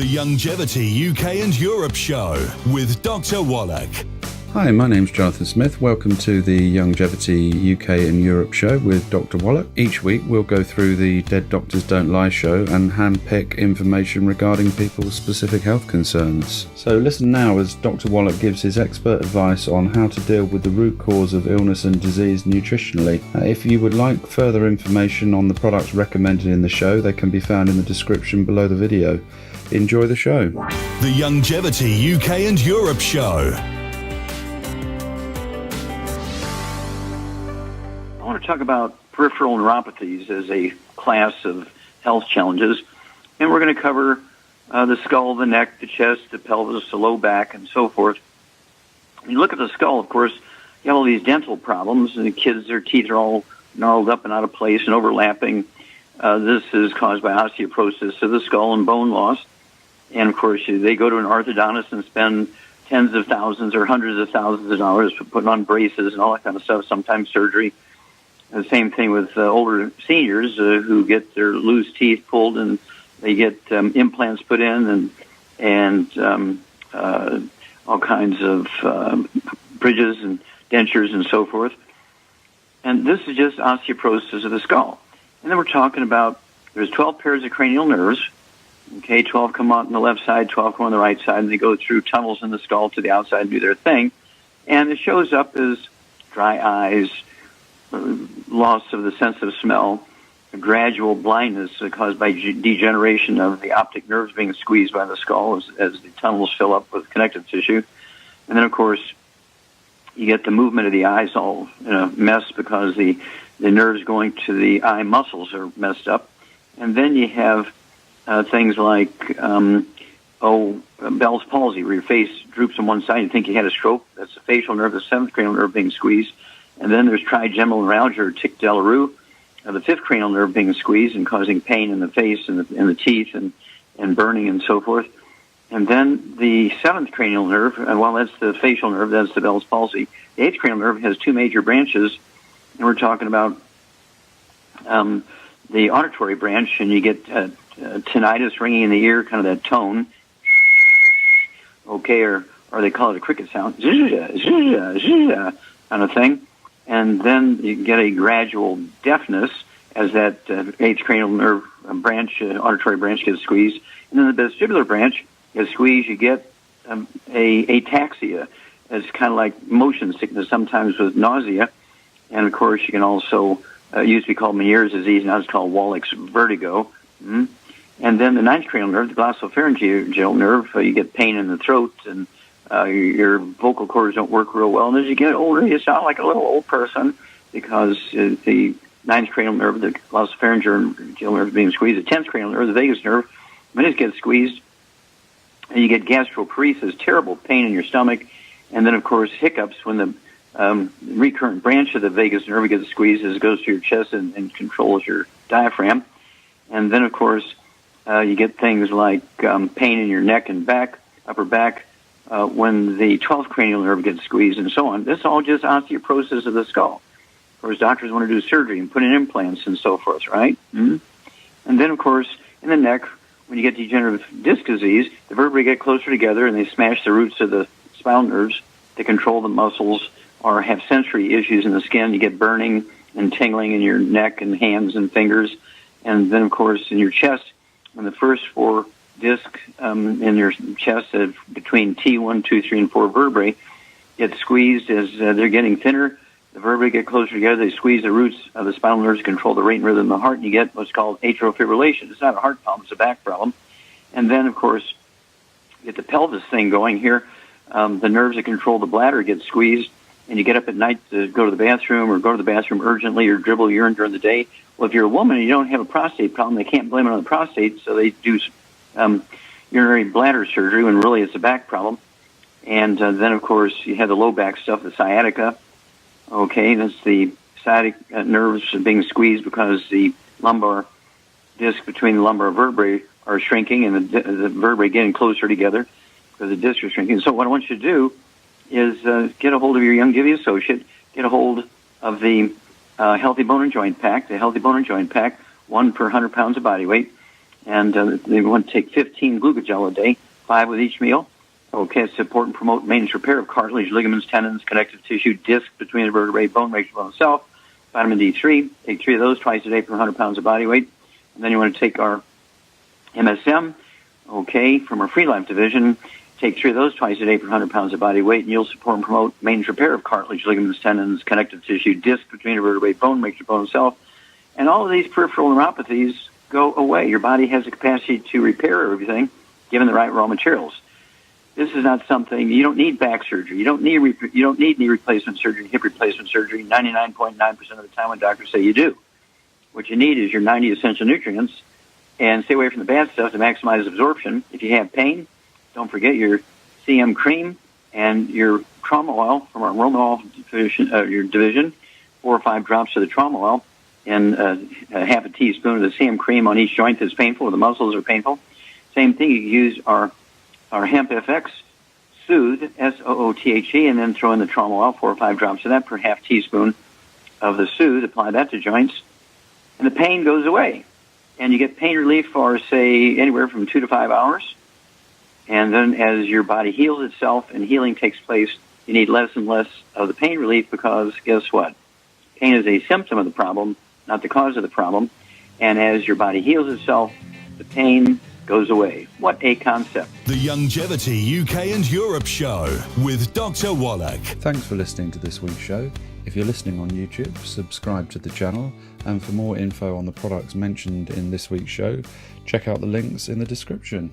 The Youngevity UK and Europe Show with Dr. Wallach. Hi, my name's Jonathan Smith. Welcome to the Youngevity UK and Europe Show with Dr. Wallach. Each week we'll go through the Dead Doctors Don't Lie show and handpick information regarding people's specific health concerns. So listen now as Dr. Wallach gives his expert advice on how to deal with the root cause of illness and disease nutritionally. If you would like further information on the products recommended in the show, they can be found in the description below the video. Enjoy the show. The Youngevity UK and Europe Show. I want to talk about peripheral neuropathies as a class of health challenges, and we're going to cover the skull, the neck, the chest, the pelvis, the low back, and so forth. When you look at the skull, of course, you have all these dental problems, and the kids, their teeth are all gnarled up and out of place and overlapping. This is caused by osteoporosis of the skull and bone loss. And, of course, they go to an orthodontist and spend tens of thousands or hundreds of thousands of dollars for putting on braces and all that kind of stuff, sometimes surgery. The same thing with older seniors who get their loose teeth pulled and they get implants put in and all kinds of bridges and dentures and so forth. And this is just osteoporosis of the skull. And then we're talking about there's 12 pairs of cranial nerves. Okay, 12 come out on the left side, 12 come on the right side, and they go through tunnels in the skull to the outside and do their thing. And it shows up as dry eyes, loss of the sense of smell, gradual blindness caused by degeneration of the optic nerves being squeezed by the skull as the tunnels fill up with connective tissue. And then, of course, you get the movement of the eyes all in a mess because the nerves going to the eye muscles are messed up. And then you have things like, Bell's palsy, where your face droops on one side and you think you had a stroke. That's the facial nerve, the seventh cranial nerve being squeezed. And then there's trigeminal neuralgia, or tic douloureux, the fifth cranial nerve being squeezed and causing pain in the face and the teeth and burning and so forth. And then the seventh cranial nerve, well, that's the facial nerve, that's the Bell's palsy. The eighth cranial nerve has two major branches, and we're talking about the auditory branch, and you get tinnitus, ringing in the ear, kind of that tone, okay, or they call it a cricket sound, zhuzh, zhuzh, zhuzh, kind of thing. And then you get a gradual deafness as that eighth cranial nerve branch, auditory branch gets squeezed. And then the vestibular branch gets squeezed, you get ataxia. It's kind of like motion sickness, sometimes with nausea. And, of course, you can also, used to be called Meniere's disease, now it's called Wallach's vertigo. Mm-hmm. And then the ninth cranial nerve, the glossopharyngeal nerve, you get pain in the throat, and your vocal cords don't work real well. And as you get older, you sound like a little old person because the ninth cranial nerve, the glossopharyngeal nerve, is being squeezed. The tenth cranial nerve, the vagus nerve, when it gets squeezed, and you get gastroparesis, terrible pain in your stomach. And then, of course, hiccups when the recurrent branch of the vagus nerve gets squeezed as it goes to your chest and controls your diaphragm. And then, of course, you get things like pain in your neck and back, upper back, when the 12th cranial nerve gets squeezed and so on. This is all just osteoporosis of the skull. Of course, doctors want to do surgery and put in implants and so forth, right? Mm-hmm. And then, of course, in the neck, when you get degenerative disc disease, the vertebrae get closer together and they smash the roots of the spinal nerves to control the muscles or have sensory issues in the skin. You get burning and tingling in your neck and hands and fingers. And then, of course, in your chest, when the first four discs in your chest between T1, 2, 3, and 4 vertebrae get squeezed as they're getting thinner. The vertebrae get closer together. They squeeze the roots of the spinal nerves to control the rate and rhythm of the heart, and you get what's called atrial fibrillation. It's not a heart problem. It's a back problem. And then, of course, you get the pelvis thing going here. The nerves that control the bladder get squeezed, and you get up at night to go to the bathroom or go to the bathroom urgently or dribble urine during the day. Well, if you're a woman and you don't have a prostate problem, they can't blame it on the prostate, so they do urinary bladder surgery when really it's a back problem. And then, of course, you have the low back stuff, the sciatica. Okay, that's the sciatic nerves being squeezed because the lumbar disc between the lumbar vertebrae are shrinking and the vertebrae getting closer together because the discs are shrinking. So what I want you to do is get a hold of your Youngevity associate, get a hold of the Healthy Bone and Joint Pack, the Healthy Bone and Joint Pack, 1 per 100 pounds of body weight. And they want to take 15 Glucogel a day, 5 with each meal. Okay, support and promote maintenance repair of cartilage, ligaments, tendons, connective tissue, disc between the vertebrae, bone, makes your bone itself. Vitamin D3, take 3 of those twice a day per 100 pounds of body weight. And then you want to take our MSM, okay, from our Free Life division. Take 3 of those twice a day per 100 pounds of body weight, and you'll support and promote maintenance repair of cartilage, ligaments, tendons, connective tissue, disc between the vertebrae, bone, makes your bone itself. And all of these peripheral neuropathies go away. Your body has the capacity to repair everything, given the right raw materials. This is not something, you don't need back surgery. You don't need knee replacement surgery, hip replacement surgery. 99.9% of the time when doctors say you do. What you need is your 90 essential nutrients, and stay away from the bad stuff to maximize absorption. If you have pain, don't forget your CM cream and your trauma oil from our Romanol division, your division, 4 or 5 drops of the trauma oil, and half a teaspoon of the CM cream on each joint that's painful, or the muscles are painful. Same thing, you can use our Hemp FX Soothe, S-O-O-T-H-E, and then throw in the trauma oil, 4 or 5 drops of that per half teaspoon of the Soothe. Apply that to joints, and the pain goes away. And you get pain relief for, say, anywhere from 2 to 5 hours. And then as your body heals itself and healing takes place, you need less and less of the pain relief because, guess what? Pain is a symptom of the problem, not the cause of the problem. And as your body heals itself, the pain goes away. What a concept. The Youngevity UK and Europe Show with Dr. Wallach. Thanks for listening to this week's show. If you're listening on YouTube, subscribe to the channel. And for more info on the products mentioned in this week's show, check out the links in the description.